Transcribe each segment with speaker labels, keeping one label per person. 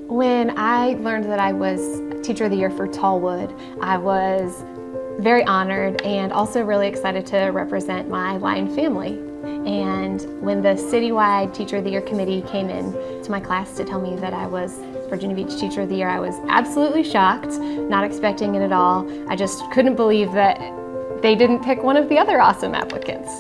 Speaker 1: When I learned that I was Teacher of the Year for Tallwood, I was very honored and also really excited to represent my Lion family. And when the citywide Teacher of the Year committee came in to my class to tell me that I was Virginia Beach Teacher of the Year, I was absolutely shocked, not expecting it at all. I just couldn't believe that they didn't pick one of the other awesome applicants.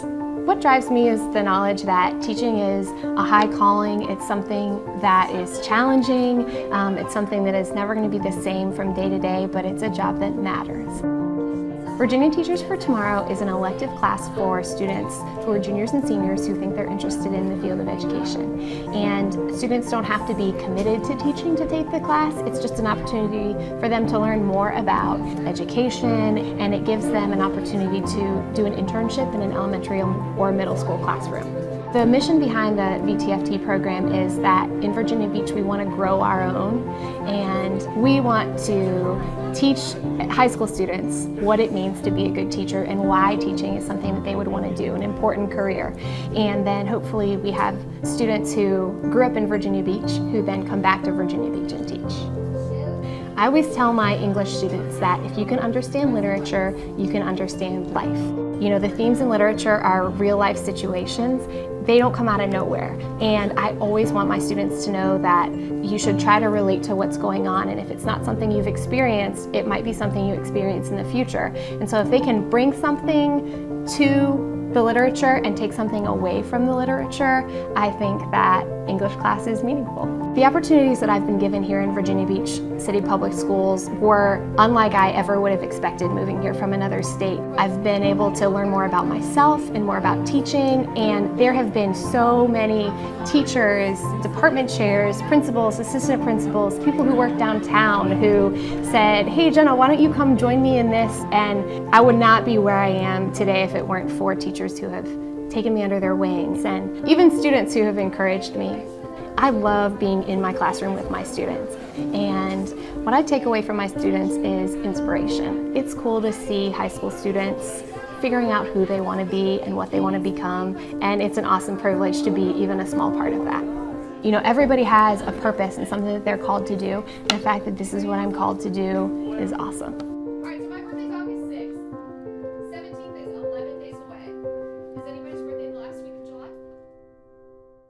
Speaker 1: What drives me is the knowledge that teaching is a high calling. It's something that is challenging. It's something that is never going to be the same from day to day, but it's a job that matters. Virginia Teachers for Tomorrow is an elective class for students who are juniors and seniors who think they're interested in the field of education. And students don't have to be committed to teaching to take the class. It's just an opportunity for them to learn more about education, and it gives them an opportunity to do an internship in an elementary or middle school classroom. The mission behind the VTFT program is that in Virginia Beach we want to grow our own, and we want to teach high school students what it means to be a good teacher and why teaching is something that they would want to do, an important career. And then hopefully we have students who grew up in Virginia Beach who then come back to Virginia Beach and teach. I always tell my English students that if you can understand literature, you can understand life. You know, the themes in literature are real life situations. They don't come out of nowhere. And I always want my students to know that you should try to relate to what's going on. And if it's not something you've experienced, it might be something you experience in the future. And so if they can bring something to the literature and take something away from the literature, I think that English class is meaningful. The opportunities that I've been given here in Virginia Beach City Public Schools were unlike I ever would have expected moving here from another state. I've been able to learn more about myself and more about teaching, and there have been so many teachers, department chairs, principals, assistant principals, people who work downtown who said, "Hey Jenna, why don't you come join me in this?" And I would not be where I am today if it weren't for teachers who have taken me under their wings, and even students who have encouraged me. I love being in my classroom with my students, and what I take away from my students is inspiration. It's cool to see high school students figuring out who they want to be and what they want to become, and it's an awesome privilege to be even a small part of that. You know, everybody has a purpose and something that they're called to do, and the fact that this is what I'm called to do is awesome.